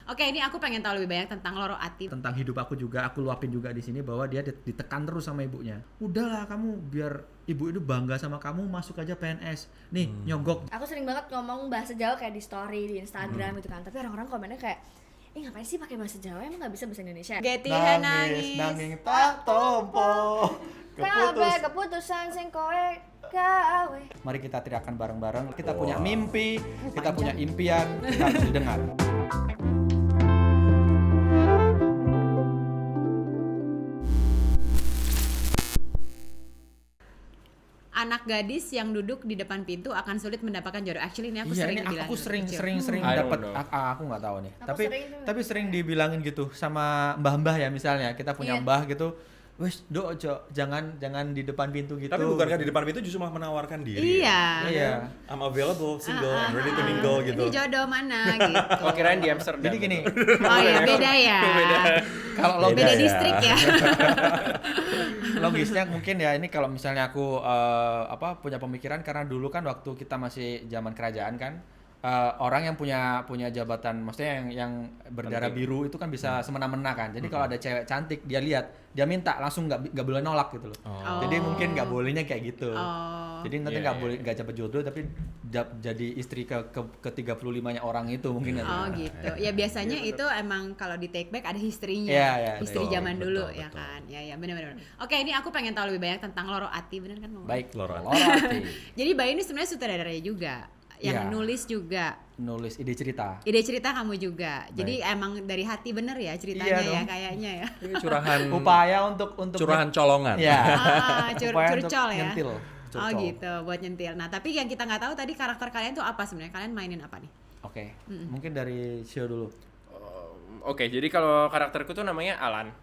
Oke, ini aku pengen tahu lebih banyak tentang Loro Ati. Tentang hidup aku juga, aku luapin juga di sini bahwa dia ditekan terus sama ibunya. Udahlah kamu, biar ibu itu bangga sama kamu, masuk aja PNS. Nih, nyogok. Aku sering banget ngomong bahasa Jawa kayak di story, di Instagram gitu kan. Tapi orang-orang komennya kayak, ngapain sih pakai bahasa Jawa, emang gak bisa bahasa Indonesia? Getihan nangis. Nanging tak tompo. Keputusan sing kowe gawe. Mari kita teriakan bareng-bareng. Kita punya mimpi, kita punya impian, kita harus didengar. Anak gadis yang duduk di depan pintu akan sulit mendapatkan jodoh. Actually ini aku Iya, sering ini dibilang. aku sering I don't dapat know. aku nggak tahu nih. Aku Tapi sering dibilangin gitu sama mbah-mbah ya, misalnya kita punya Iya. mbah gitu. Wes, Dok, jangan di depan pintu gitu. Tapi bukankah di depan pintu justru malah menawarkan diri? Iya. Iya. I'm available, single, I'm ready to mingle gitu. Ini jodoh mana gitu. Oh, kirain di Amsterdam. Jadi gini, Oh iya, beda ya. kalau lo Beda Beda ya. distrik ya. logisnya mungkin ya, ini kalau misalnya aku punya pemikiran, karena dulu kan waktu kita masih zaman kerajaan kan, orang yang punya jabatan, maksudnya yang berdarah Penting. biru itu kan bisa semena-mena kan. Jadi kalau ada cewek cantik, dia lihat, dia minta, langsung nggak boleh nolak gitu loh. Oh. Jadi mungkin nggak bolehnya kayak gitu. Oh. Jadi nanti Iya, nggak iya. boleh, nggak dapat jodoh, tapi jadi istri ke 35-nya orang itu mungkin. Oh gitu. Ya biasanya itu emang kalau di take back ada historinya. Iya, iya, Istri betul, zaman dulu betul, ya betul. kan. Ya benar-benar. Oke, ini aku pengen tahu lebih banyak tentang Loro Ati, benar kan? Mama? Baik, Loro Ati. Jadi Bayu ini sebenarnya sutradaranya juga, yang Iya. nulis juga. Nulis ide cerita. Ide cerita kamu juga. Jadi emang dari hati bener ya ceritanya Iya ya dong. kayaknya ya. Ini curahan Upaya untuk curahan colongan. Ya. Curcol Untuk ya. nyentil. Oh Curcol. gitu, buat nyentil. Nah, tapi yang kita nggak tahu tadi karakter kalian tuh apa sebenarnya? Kalian mainin apa nih? Oke. Mungkin dari Shio dulu. Oke, jadi kalau karakterku tuh namanya Alan.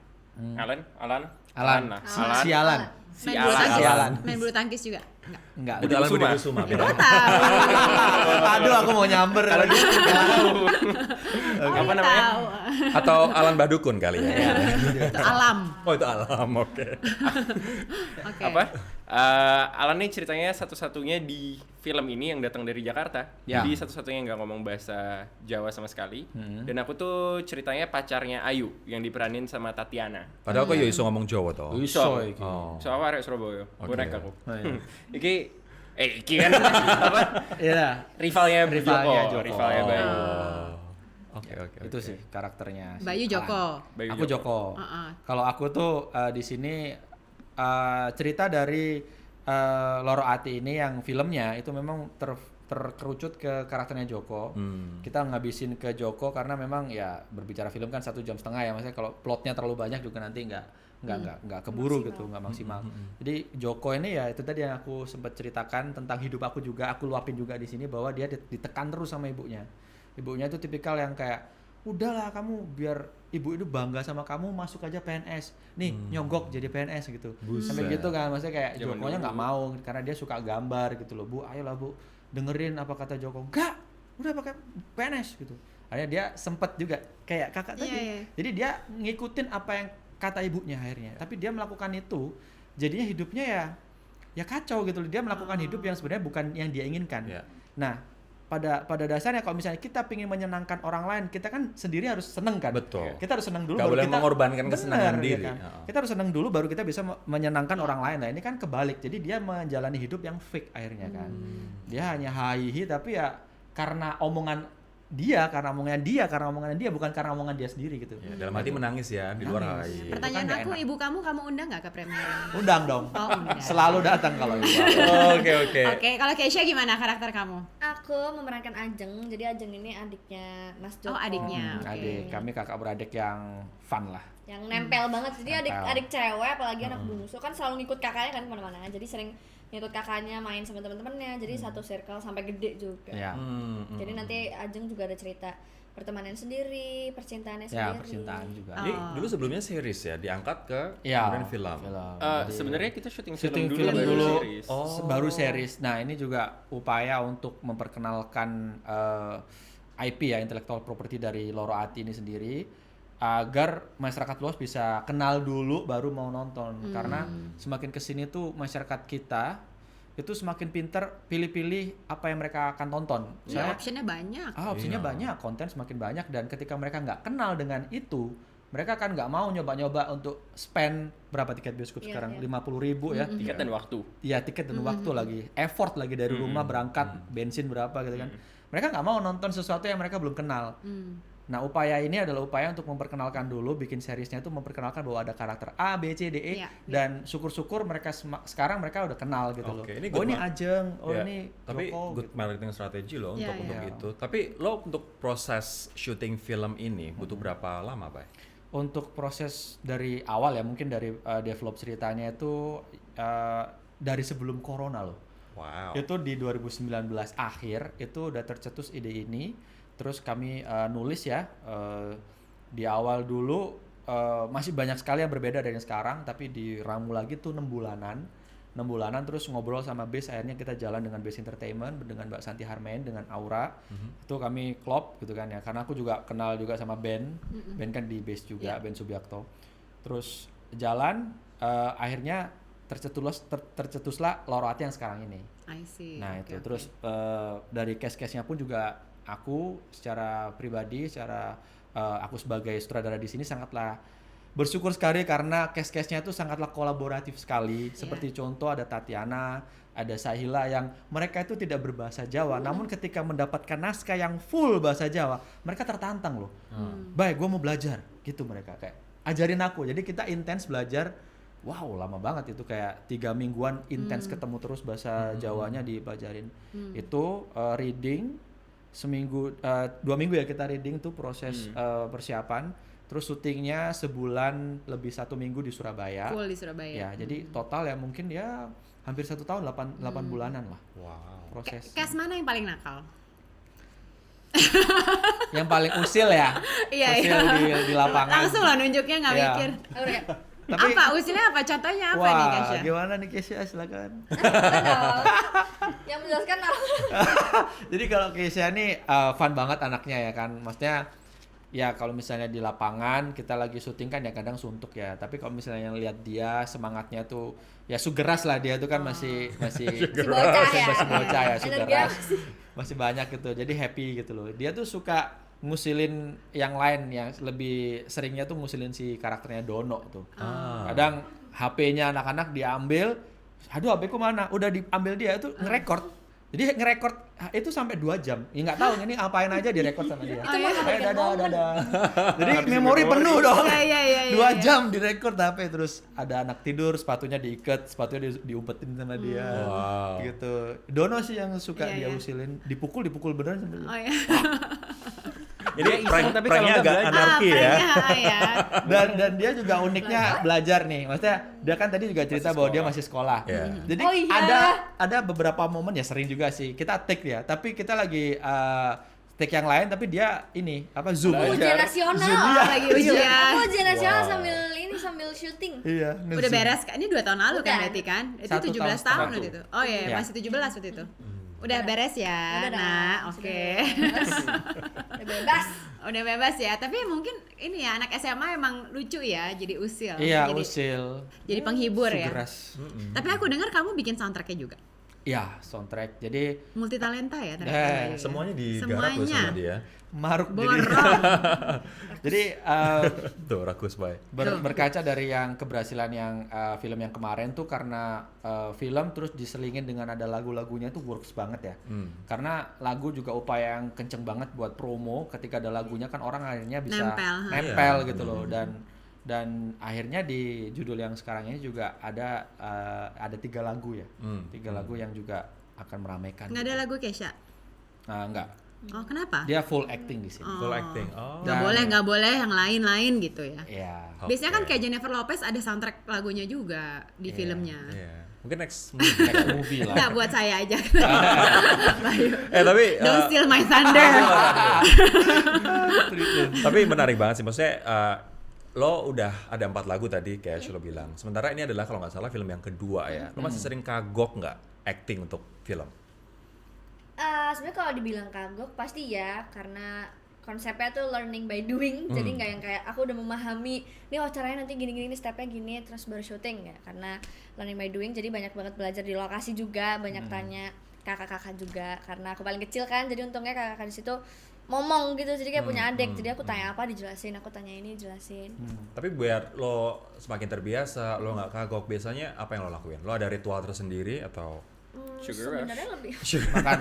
Alan. Alan. Nah, Si Alan. Sialan. Si Main bulu Alan. tangkis. Sialan. Main bulu tangkis juga? Enggak. Enggak. Budi Alan Budi Kusuma. beda. Oh, tahu. Aduh, aku mau nyamber lagi. Oh, Apa iya namanya? tahu. Atau Alan Badukun kali ya. Itu alam. Oh itu alam, oke. Oke. Apa? Alan nih ceritanya satu-satunya di film ini yang datang dari Jakarta. Ya. Jadi satu-satunya yang nggak ngomong bahasa Jawa sama sekali. Dan aku tuh ceritanya pacarnya Ayu yang diperanin sama Tatiana. Padahal kok ya iso ngomong Jawa toh. Iso iki. Oh. So aku arek Surabaya. Oke. Bonek aku. Oh, iya. Iki kan apa? Iya. Rivalnya Rivalnya Joko. Joko. Rivalnya Bayu. Oh. Oke. Itu sih karakternya. si Bayu Alan. Joko. Bayu Aku Joko. Heeh. Kalau aku tuh di sini cerita dari Loro Ati ini yang filmnya itu memang terkerucut ke karakternya Joko. Kita ngabisin ke Joko karena memang ya berbicara film kan 1,5 jam ya, maksudnya kalau plotnya terlalu banyak juga nanti nggak keburu gitu, nggak maksimal. Jadi Joko ini ya itu tadi yang aku sempat ceritakan tentang hidup aku juga, aku luapin juga di sini bahwa dia ditekan terus sama ibunya. Ibunya itu tipikal yang kayak, udahlah kamu, biar ibu itu bangga sama kamu, masuk aja PNS. Nih, nyogok jadi PNS gitu. Sampai Buset. gitu kan, maksudnya kayak Zaman Jokonya dulu. nggak mau karena dia suka gambar gitu loh. Bu, ayolah Bu, dengerin apa kata Joko. Enggak, udah pakai PNS gitu. Akhirnya dia sempet juga kayak kakak tadi. Iya, iya. Jadi dia ngikutin apa yang kata ibunya akhirnya. Tapi dia melakukan itu, jadinya hidupnya ya kacau gitu loh. Dia melakukan hidup yang sebenarnya bukan yang dia inginkan. Iya. Nah, pada dasarnya kalau misalnya kita ingin menyenangkan orang lain, kita kan sendiri harus seneng kan. Betul. Kita harus seneng dulu Nggak baru boleh kita mengorbankan kesenangan Bener, diri. ya kan? Heeh. Kita harus seneng dulu baru kita bisa menyenangkan orang lain. Nah, ini kan kebalik. Jadi dia menjalani hidup yang fake akhirnya kan. Dia hanya hahihi tapi ya karena omongan dia, karena omongan dia bukan karena omongan dia sendiri gitu. Ya, dalam hati menangis ya, di luar Nangis. hai. Pertanyaan Itu kan aku, nggak enak. ibu kamu undang nggak ke premier? Undang dong. Oh, undang. Selalu datang kalau itu. Oke. Oke, kalau Keisha gimana karakter kamu? Aku memerankan Ajeng. Jadi Ajeng ini adiknya Mas Joko. Oh, adiknya. Oke. Adik, kami kakak beradik yang fun lah. Yang nempel banget. Jadi Nempel. adik cewek apalagi anak bungsu kan selalu ngikut kakaknya kan kemana-mana. Jadi sering ngikut kakaknya main sama teman-temannya. Jadi satu circle sampai gede juga. Ya. Jadi nanti Ajeng juga ada cerita pertemanan sendiri, percintaannya Ya, sendiri. percintaan juga. Oh. Jadi dulu sebelumnya series ya, diangkat ke Ya, kemudian film. Jadi- Sebenarnya kita syuting Syuting film film baru dulu. series. Baru series. Nah, ini juga upaya untuk memperkenalkan IP ya, intellectual property dari Loro Ati ini sendiri, agar masyarakat luas bisa kenal dulu baru mau nonton. Karena semakin kesini tuh masyarakat kita itu semakin pinter pilih-pilih apa yang mereka akan tonton. Ya, optionnya banyak. Opsinya banyak, konten semakin banyak, dan ketika mereka nggak kenal dengan itu, mereka kan nggak mau nyoba-nyoba untuk spend berapa tiket bioskop sekarang, 50.000 ya. Tiket dan waktu. Iya, tiket dan waktu lagi, effort lagi dari rumah berangkat, bensin berapa gitu kan. Mereka nggak mau nonton sesuatu yang mereka belum kenal. Nah, upaya ini adalah upaya untuk memperkenalkan dulu, bikin seriesnya itu memperkenalkan bahwa ada karakter A, B, C, D, E, Iya. dan syukur-syukur mereka sekarang mereka udah kenal gitu loh. Ini Oh good ini Ajeng, oh Ya, ini tapi Joko, good gitu. marketing strategi loh Iya, untuk iya. itu. Tapi lo untuk proses syuting film ini butuh berapa lama, Bay? Untuk proses dari awal ya, mungkin dari develop ceritanya itu dari sebelum corona loh. Wow. Itu di 2019 akhir itu udah tercetus ide ini. Terus kami nulis ya, di awal dulu masih banyak sekali yang berbeda dari yang sekarang, tapi diramu lagi tuh 6 bulanan terus ngobrol sama Base, akhirnya kita jalan dengan Base Entertainment, dengan Mbak Santi Harmain, dengan Aura. Itu kami klop gitu kan ya, karena aku juga kenal juga sama Ben kan di Base juga, Ben Subiakto. Terus jalan, akhirnya tercetuslah Loro Ati yang sekarang ini. I see. Nah Oke, itu oke. terus dari case-case-nya pun juga aku secara pribadi, aku sebagai sutradara di sini sangatlah bersyukur sekali karena case-case-nya itu sangatlah kolaboratif sekali. Seperti contoh ada Tatiana, ada Sahila yang mereka itu tidak berbahasa Jawa, namun ketika mendapatkan naskah yang full bahasa Jawa, mereka tertantang loh. Baik, gue mau belajar gitu, mereka kayak ajarin aku. Jadi kita intens belajar. Wow, lama banget itu, kayak 3 mingguan intens ketemu terus bahasa Jawanya dipelajarin. Itu reading seminggu, 2 minggu ya kita reading tuh proses persiapan. Terus syutingnya sebulan lebih 1 minggu di Surabaya. Full di Surabaya. Ya, jadi total ya mungkin ya hampir 1 tahun, 8 bulanan lah Wow. proses. Cast mana yang paling nakal? Yang paling usil ya, Iya, usil di lapangan. Langsung lah nunjuknya, nggak Iya. mikir. Tapi, Apa usilnya, apa contohnya, apa nih wah, Kesha? gimana nih Kesha, silakan. Yang menjelaskan apa? Jadi kalau Kesha nih fun banget anaknya ya kan, maksudnya ya kalau misalnya di lapangan kita lagi syuting kan ya kadang suntuk ya, tapi kalau misalnya lihat dia semangatnya tuh ya sugeras lah, dia tuh kan masih Masih bocah ya. masih bocah ya, Energi sugeras, masih. masih banyak gitu, jadi happy gitu loh. Dia tuh suka ngusilin yang lain, yang lebih seringnya tuh ngusilin si karakternya Dono tuh. Kadang HP-nya anak-anak diambil, aduh HP ku mana? Udah diambil dia, itu ngerekord. Jadi ngerekord itu sampai 2 jam. Ya nggak tahu ini apain aja direkord sama dia. Dadah. Jadi memori penuh dong. Iya. 2 jam direkord HP, terus ada anak tidur, sepatunya diikat, sepatunya diumpetin sama dia. Wow. Gitu. Dono sih yang suka Iya, dia iya. usilin, dipukul beneran sampai. Oh ya. Jadi Dia iseng, prank, tapi pranknya kalau nggak agak belajar. anarki ya. Ya. Dan dia juga uniknya belajar nih, maksudnya dia kan tadi juga cerita bahwa dia masih sekolah. Iya. Jadi Oh iya. ada beberapa momen ya, sering juga sih kita take ya, tapi kita lagi take yang lain, tapi dia ini apa zoom Ujian aja. nasional. Zoom, iya. Lagi ujian. Aku ujian nasional Wow. sambil syuting. Iya, Udah nge-zoom. beres kan? Ini 2 tahun lalu kan Udah. berarti kan? Itu 1 17 tahun tahun setengah. waktu itu. Oh iya, Iya. masih 17 waktu itu. Udah beres ya, Udah dah, Nak. sudah Oke. bebas. Udah bebas. Udah bebas ya, tapi mungkin ini ya anak SMA emang lucu ya, jadi usil. Iya, jadi, usil. Jadi penghibur ya. Sugeras. Tapi aku dengar kamu bikin soundtracknya juga. Iya, soundtrack. Jadi Multi talenta ya ternyata. Semuanya digarap loh sama dia. maruk jadi. Borong. Jadi Tuh, Rakus Bay. berkaca dari yang keberhasilan yang film yang kemarin tuh, karena film terus diselingin dengan ada lagu-lagunya tuh works banget ya. Karena lagu juga upaya yang kenceng banget buat promo, ketika ada lagunya kan orang akhirnya bisa Nempel, Iya, gitu loh. Dan akhirnya di judul yang sekarang ini juga ada 3 lagu ya. 3 lagu yang juga akan meramaikan. Nggak ada lagu Kesha. Nah, enggak. Oh, kenapa? Dia full acting di sini. Full acting. Oh. Nggak boleh yang lain-lain gitu ya. Iya. Biasanya kan Oke. kayak Jennifer Lopez ada soundtrack lagunya juga di filmnya. Iya. Mungkin next movie. Next movie lah. Nggak buat saya aja. Tapi Don't steal my thunder. tapi menarik banget sih, maksudnya lo udah ada 4 lagu tadi kayak lo bilang. Sementara ini adalah kalau nggak salah film yang kedua ya. Lo masih sering kagok nggak acting untuk film? Sebenarnya kalau dibilang kagok pasti ya, karena konsepnya tuh learning by doing, jadi nggak yang kayak aku udah memahami nih caranya nanti gini-gini nih stepnya gini terus baru syuting ya, karena learning by doing jadi banyak banget belajar di lokasi juga, banyak tanya kakak-kakak juga karena aku paling kecil kan, jadi untungnya kakak-kakak di situ ngomong gitu, jadi kayak punya adik, jadi aku tanya apa dijelasin, aku tanya ini dijelasin. Tapi biar lo semakin terbiasa, lo nggak kagok, biasanya apa yang lo lakuin? Lo ada ritual tersendiri atau Sugar rush. Sebenarnya lebih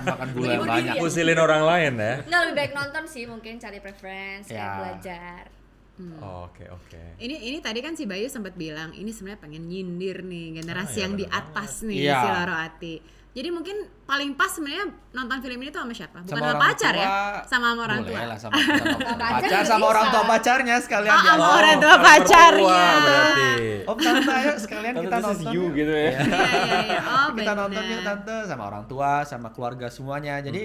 makan gula yang Ibu banyak. diri ya? fusilin orang lain ya? nggak, lebih baik nonton sih, mungkin cari preference, kayak Ya. belajar. Oke. Ini tadi kan si Bayu sempat bilang ini sebenarnya pengen nyindir nih generasi iya, yang di bener atas nih Iya. si Loro Ati. Jadi mungkin paling pas sebenarnya nonton film ini tuh sama siapa? Bukan Sama sama orang pacar tua, ya? Sama orang tua. Boleh lah sama pacar, pacar sama orang bisa. tua pacarnya sekalian Oh, diajak. sama orang tua pacarnya. Mertua berarti. Om tante ayo sekalian Tante, kita this is nonton. you yuk. gitu ya. Iya. Oh, Kita nonton benar. yuk tante sama orang tua, sama keluarga semuanya. Jadi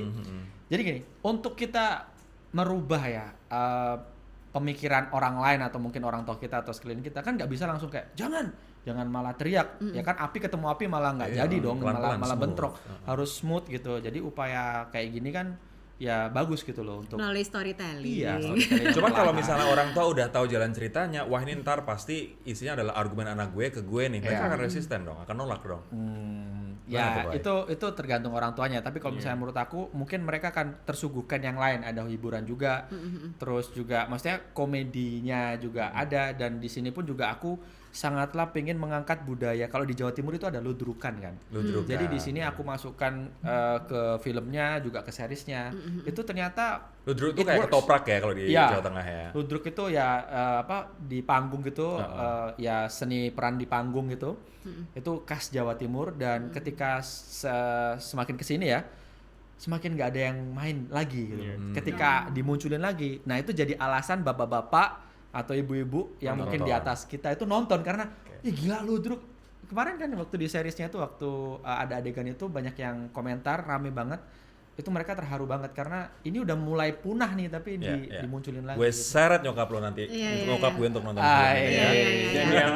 gini, untuk kita merubah ya pemikiran orang lain atau mungkin orang tua kita atau sekeliling kita kan nggak bisa langsung kayak jangan malah teriak, ya kan api ketemu api malah nggak Iya, jadi dong, pelan-pelan, malah smooth. bentrok, harus smooth gitu. Jadi upaya kayak gini kan ya bagus gitu loh untuk Melalui storytelling. iya. storytelling Cuman kalau perlahan. misalnya orang tua udah tahu jalan ceritanya, wah ini ntar pasti isinya adalah argumen anak gue ke gue nih, mereka Iya. akan resisten dong, akan nolak dong. Ya Gimana tuh, Bay? itu tergantung orang tuanya. Tapi kalau misalnya menurut aku mungkin mereka akan tersuguhkan yang lain, ada hiburan juga, terus juga maksudnya komedinya juga ada, dan di sini pun juga aku sangatlah pengen mengangkat budaya. Kalau di Jawa Timur itu ada ludrukan kan. Ludrukan. Jadi di sini aku masukkan ke filmnya juga ke seriesnya. Itu ternyata Ludruk itu it kayak works. ketoprak ya kalau di Iya. Jawa Tengah ya. Ludruk itu ya di panggung gitu, ya seni peran di panggung gitu. Itu khas Jawa Timur, dan ketika semakin kesini ya, semakin nggak ada yang main lagi gitu. Ketika dimunculin lagi, nah itu jadi alasan bapak-bapak atau ibu-ibu yang Nonton. mungkin di atas kita itu nonton karena ih gila Ludruk. Kemarin kan waktu di seriesnya itu waktu ada adegan itu banyak yang komentar rame banget. Itu mereka terharu banget karena ini udah mulai punah nih tapi Iya. dimunculin lagi. Gue gitu. seret nyokap lo nanti, Iya, nyokap iya. gue untuk nonton Ah, film iya, ya. iya, Dan iya. yang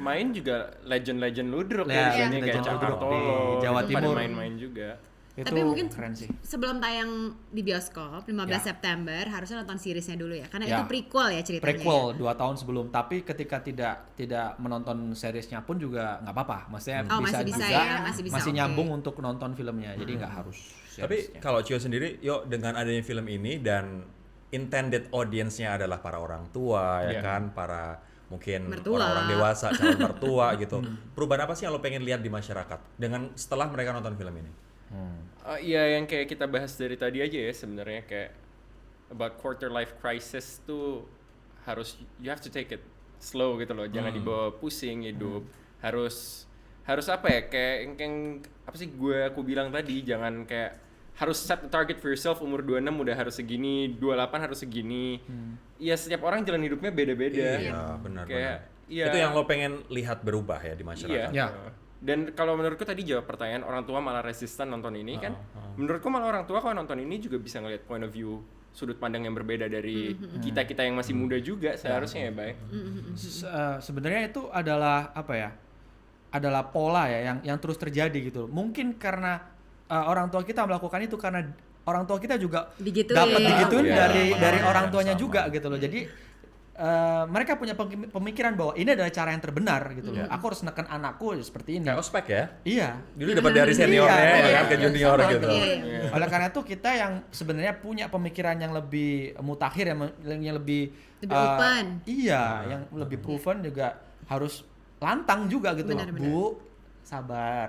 main juga legend-legend ludruk Ya, ya, misalnya kayak legend Cak ludruk Kartolo, di Jawa itu pada Timur. main-main juga. Itu Tapi mungkin keren sih. sebelum tayang di bioskop 15 Ya. September harusnya nonton seriesnya dulu ya, karena Ya. itu prequel ya ceritanya. Prequel 2 tahun sebelum, tapi ketika tidak menonton seriesnya pun juga nggak apa-apa. Maksudnya Oh, bisa masih bisa juga, ya, masih bisa, oke. nyambung untuk nonton filmnya. Jadi nggak harus Tapi seriesnya. kalau Cio sendiri, yuk dengan adanya film ini dan intended audience-nya adalah para orang tua ya Iya. kan, para mungkin Mertua. orang-orang dewasa, calon mertua gitu. Perubahan apa sih yang lo pengen lihat di masyarakat dengan setelah mereka nonton film ini? Iya, yang kayak kita bahas dari tadi aja ya sebenarnya, kayak about quarter life crisis tuh harus, you have to take it slow gitu loh, jangan dibawa pusing hidup. Harus apa ya, kayak yang apa sih aku bilang tadi, jangan kayak harus set a target for yourself, umur 26 udah harus segini, 28 harus segini. Iya, setiap orang jalan hidupnya beda-beda. Iya, benar. Kayak, iya. Itu yang lo pengen lihat berubah ya di masyarakat. Iya. Ya. Dan kalau menurutku tadi jawab pertanyaan orang tua malah resisten nonton ini kan. Menurutku malah orang tua kalau nonton ini juga bisa ngeliat point of view, sudut pandang yang berbeda dari kita yang masih muda juga seharusnya ya, Bay. Sebenarnya itu adalah apa ya? Adalah pola ya yang terus terjadi gitu. Mungkin karena orang tua kita melakukan itu karena orang tua kita juga Digituin. dapat digituin Iya, dari sama, orang tuanya sama. juga gitu loh. Jadi mereka punya pemikiran bahwa ini adalah cara yang terbenar gitu loh. Aku harus neken anakku seperti ini. Kayak ospek ya? Iya. Dulu dapat dari seniornya Iya, ya kan ke iya, junior sama gitu. Iya. Oleh karena itu kita yang sebenarnya punya pemikiran yang lebih mutakhir, yang lebih Lebih open. Iya, yang lebih proven juga harus lantang juga gitu loh. Benar-benar. Bu, sabar.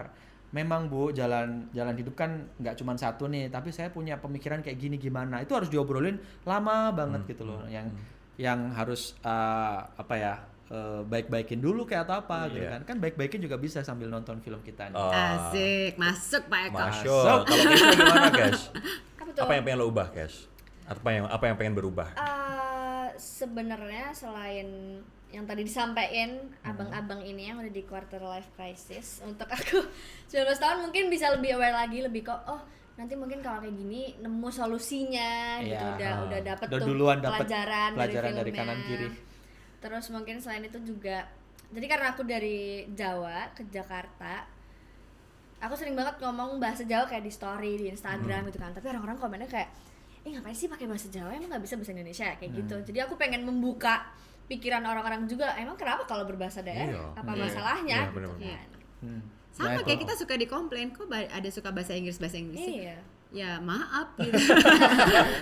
Memang Bu, jalan hidup kan nggak cuma satu nih, tapi saya punya pemikiran kayak gini gimana. Itu harus diobrolin lama banget gitu loh. Yang harus apa ya? Baik-baikin dulu kayak atau apa gitu Iya. kan. Kan baik-baikin juga bisa sambil nonton film kita nih. Asik, masuk Pak Eko. Masuk. Kalau Kesha gimana, Cash? Apa tuh? Apa yang pengen lo ubah, Cash? Apa yang pengen berubah? Sebenarnya selain yang tadi disampaikan abang-abang ini yang udah di quarter life crisis, untuk aku 19 tahun mungkin bisa lebih aware lagi, lebih kok nanti mungkin kalau kayak gini nemu solusinya gitu, Iya. udah dapet Udah tuh duluan dapet pelajaran dari filmnya. kanan kiri. Terus mungkin selain itu juga, jadi karena aku dari Jawa ke Jakarta, aku sering banget ngomong bahasa Jawa kayak di story di Instagram gitu kan, tapi orang-orang komennya kayak ngapain sih pakai bahasa Jawa, emang nggak bisa bahasa Indonesia kayak gitu. Jadi aku pengen membuka pikiran orang-orang juga, emang kenapa kalau berbahasa daerah Iya. apa Iya. masalahnya Iya, gitu bener-bener. kan. Sama Nah, kayak itu. kita suka dikomplain kok ada suka bahasa Inggris sih. Iya. Ya maaf gitu.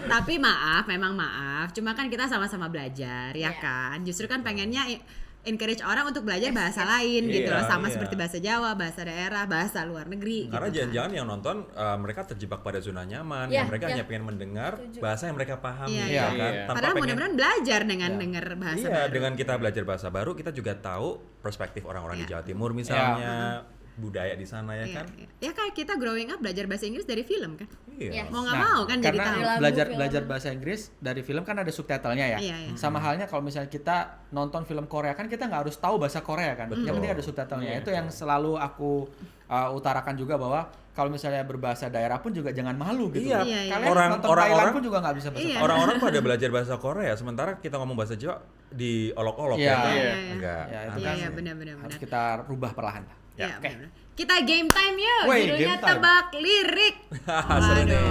Tapi memang maaf. Cuma kan kita sama-sama belajar, ya Iya. kan. Justru kan pengennya encourage orang untuk belajar bahasa lain gitu loh, Iya, sama iya. seperti bahasa Jawa, bahasa daerah, bahasa luar negeri. Karena gitu kan. jangan-jangan yang nonton mereka terjebak pada zona nyaman, Iya, yang mereka iya. hanya pengen mendengar Setuju. bahasa yang mereka pahami, Iya, ya iya. kan? Iya. Tanpa Padahal pengen, mudah-mudahan belajar dengan Iya. dengar bahasa iya, baru. dengan kita belajar bahasa baru, kita juga tahu perspektif orang-orang di Iya. Jawa Timur misalnya, budaya di sana ya Iya, kan? iya. Ya kayak kita growing up belajar bahasa Inggris dari film kan. Iya. Iya. Mau nggak mau kan jadi karena tahu. Lagu, belajar film. belajar bahasa Inggris dari film kan ada subtitlenya ya. Iya, iya. Sama halnya kalau misalnya kita nonton film Korea kan kita nggak harus tahu bahasa Korea kan. Betul. Yang penting ada subtitlenya. Iya. Itu yang selalu aku utarakan juga bahwa kalau misalnya berbahasa daerah pun juga jangan malu gitu. Iya. Iya, iya. Kalian nonton Orang-orang Thailand pun juga nggak bisa bahasa Iya. Korea. Orang-orang pada belajar bahasa Korea, sementara kita ngomong bahasa Jawa diolok-olok Iya. ya. Iya. iya. Enggak. Ya, itu Iya, kan iya, benar-benar. harus kita rubah perlahan. Ya, oke. benar. Kita game time yuk. Woi, Judulnya game time. tebak lirik. Seru nih.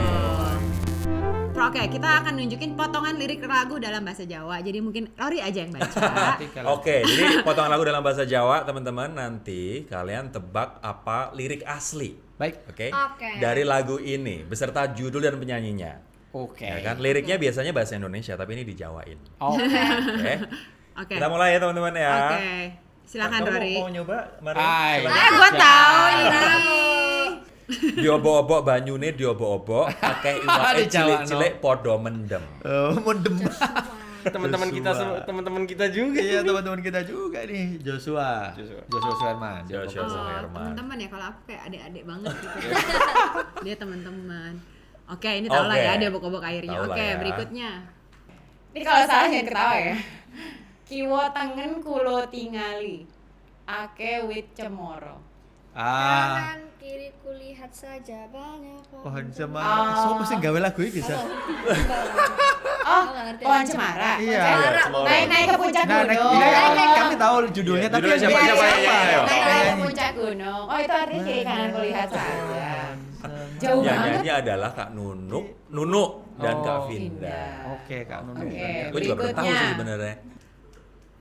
Oke, kita akan nunjukin potongan lirik lagu dalam bahasa Jawa. Jadi mungkin Rory aja yang baca. Nanti kalau- Oke, jadi potongan lagu dalam bahasa Jawa, teman-teman, nanti kalian tebak apa lirik asli. Baik. Oke. Oke. Dari lagu ini beserta judul dan penyanyinya. Oke. Ya kan? Liriknya biasanya bahasa Indonesia, tapi ini dijawain. Oke. Oke. Oke. Kita mulai ya, teman-teman ya. Oke. Silakan Kamu Rory. mau nyoba? Mari. Hai. Silakan. Gua tahu Ah, ini. Diobok-obok banyune diobok-obok, akeh iwake Di Jawa, cilik-cilik padha mendem. Mendem. Teman-teman kita Joshua. teman-teman kita juga. Iya, teman-teman kita juga nih. Joshua Suherman. Joshua Oh, Suherman. teman-teman ya, kalau aku kayak adik-adik banget gitu. Dia teman-teman. Oke, ini tau lah Oke. ya dia bobok airnya. Tahu lah Oke, ya. berikutnya. Ini kalau salah jangan ketawa ya. Kiwo tengen kulo tingali. Ake wit cemoro. Kanan kiri kulihat saja banyak Pohon cemara. Oh. Sopo sing gawe lagu iki bisa? Oh, nggak ngerti. pohon cemara. Iya. Naik ke puncak Nah, gunung. kami tahu judulnya tapi Judulnya yang siapa? bikin Siapa? Ayo. Naik ke puncak gunung. Oh, itu artinya kiri kanan kulihat saja. Jauh Yang banget. nyanyi adalah Kak Nunuk dan Oh, Kak Vinda. Oke, Kak Nunu. Oke. Gue juga baru tahu Berikutnya. sih sebenarnya.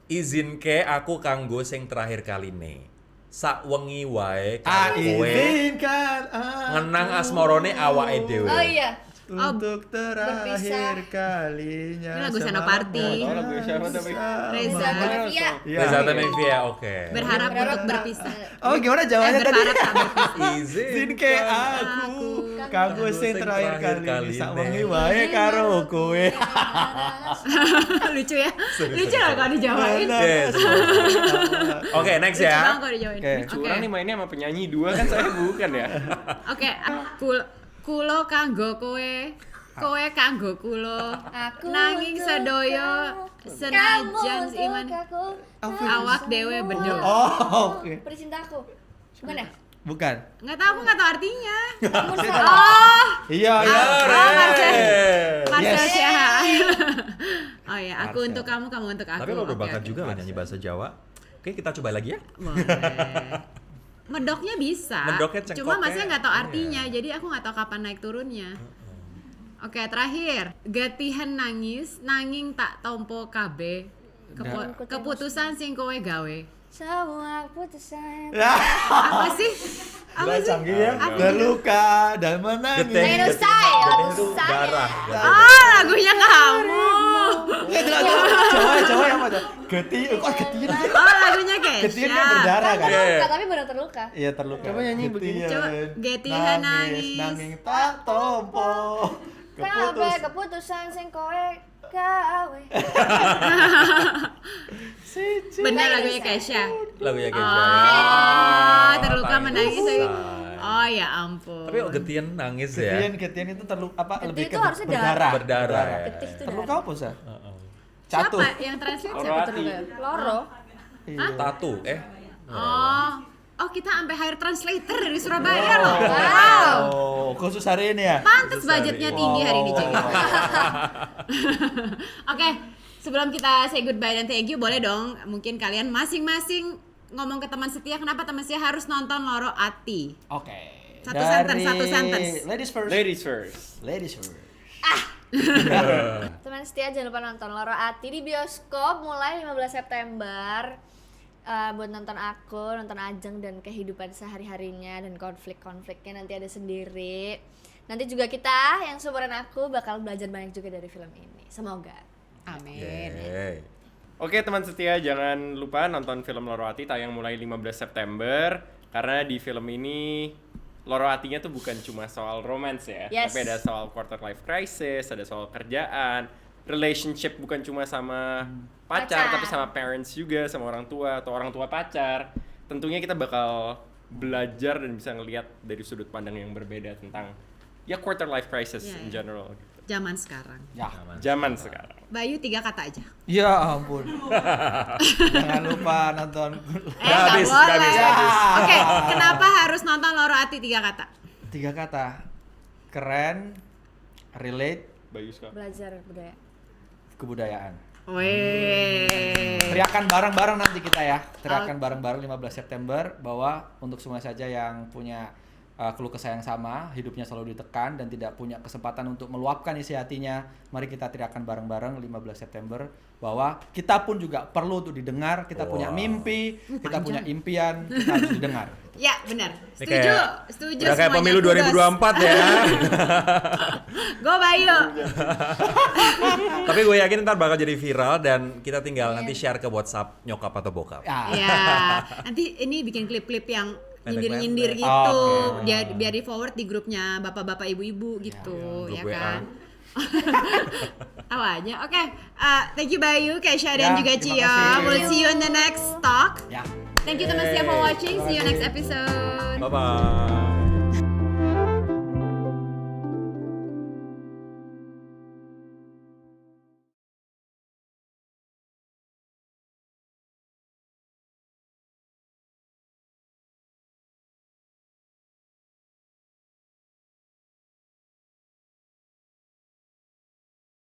Izinke aku kanggo sing terakhir kaline. Sak wengi wae karo kowe Izinkan ngenang asmarane awake dhewe. Oh iya. untuk terakhir berpisah. kalinya. Ini lagu sama Senopati. Oh, lagu siapa tapi? Reza. Iya. Iya. Reza Tanevia, oke. Berharap untuk berpisah. Oh, gimana jawabannya tadi? Berharap tak berpisah. Izinke aku kanggo sing terakhir kali sak wengi wae karo kowe. Lucu ya? Lucu lah kalau dijawain. Yes. Oke, next Lucu ya. banget kalau dijawain. Oke. Curang nih mainnya sama penyanyi dua kan saya bukan ya. Oke, kulo kanggo kowe kanggo kulo. Aku Nanging untuk sedaya kamu, senajan untuk iman aku, awak dewe bedol. Oh, oke. Percintaku. Bukan ya? Bukan. Nggak tahu, aku nggak tahu artinya. Namun Oh, Iya, iya. oh Marcel. Marcel Yes. Siahaan. Oh ya, aku Marcel. untuk kamu untuk aku. Tapi lo Oke, berbakat oke. juga loh nyanyi bahasa Jawa. Oke, kita coba lagi ya. Boleh. Medoknya bisa. Medoknya, cengkoknya, Cuma masnya nggak tahu iya. artinya, jadi aku nggak tahu kapan naik turunnya. Oke, terakhir. Gatihan nangis, nanging tak tompo kabe. Keputusan sing kowe gawe. semua putusan. Apa sih? Apa sih? Canggih ya. Apa? Berluka dan menangis. Getih, Itu getih, saya, getih lagu itu saya. darah. Oh, lagunya kamu. Jawa yang apa? Geti, kok getian? Oh, lagunya Getian kan Kesha. berdarah kan? Terluka, tapi benar terluka. Iya terluka. Coba nyanyi begini. Coba, Getihan nangis. nanging tak tompo. Kabeh keputusan sing kowe gawe. Bener lagunya Kesha. Lagunya Kesha. Oh, terluka Pantesan. menangis. Oh ya ampun. Tapi Getian nangis ya. Getian itu terluka apa? Getih Lebih itu ke harusnya berdarah. Berdarah ya. Getih itu Terluka darah. apa sih? Siapa Catu. yang translate siapa Loro terluka? Loro. Tatu, Oh, kita sampai hire translator dari Surabaya loh. Wow. Oh, khusus hari ini ya? Pantes budgetnya tinggi hari ini, Cek. Wow. Oke, sebelum kita say goodbye dan thank you, boleh dong mungkin kalian masing-masing ngomong ke teman setia kenapa teman setia harus nonton Loro Ati. Oke. Satu sentence, satu sentence. Ladies first. Ladies first. Ladies first. Teman setia jangan lupa nonton Loro Ati di bioskop mulai 15 September. Buat nonton aku, nonton Ajeng dan kehidupan sehari-harinya dan konflik-konfliknya nanti ada sendiri. Nanti juga kita yang seumuran aku bakal belajar banyak juga dari film ini. Semoga. Amin. Yeay. Oke teman setia, jangan lupa nonton film Loro Ati tayang mulai 15 September. Karena di film ini Loro Atinya tuh bukan cuma soal romance ya, Yes. tapi ada soal quarter life crisis, ada soal kerjaan, relationship bukan cuma sama pacar, tapi sama parents juga, sama orang tua atau orang tua pacar. Tentunya kita bakal belajar dan bisa ngelihat dari sudut pandang yang berbeda tentang ya quarter life crisis in general gitu. Zaman sekarang. Ya. Zaman sekarang. Bayu 3 kata aja. Ya ampun. Jangan lupa nonton. Nggak habis, boleh. nggak habis. Oke, kenapa harus nonton Loro Ati 3 kata? 3 kata. Keren, relate, Bayu sekarang. Belajar budaya. kebudayaan. Weh. Teriakan bareng-bareng nanti kita ya. Teriakan bareng-bareng 15 September bahwa untuk semua saja yang punya keluh kesah yang sama, hidupnya selalu ditekan dan tidak punya kesempatan untuk meluapkan isi hatinya, mari kita teriakan bareng-bareng 15 September bahwa kita pun juga perlu untuk didengar, kita punya mimpi, kita punya impian, kita harus didengar. Ya, benar. Ini Setuju. kayak- Setuju Udah kayak semuanya. pemilu Kudos. 2024 ya. Go Bayu. Tapi gue yakin ntar bakal jadi viral dan kita tinggal nanti share ke WhatsApp nyokap atau bokap. Ya. Ya, nanti ini bikin klip-klip yang nyindir-nyindir Pendek-pendek. gitu, Oke. biar di forward di grupnya bapak-bapak ibu-ibu gitu, grup ya WA. kan? Awalnya, oke. Thank you Bayu, Kesha dan Ya, juga terima Cio. kasih. We'll see you in the next talk. Ya. Thank you teman setia for watching. See you next episode. Bye bye.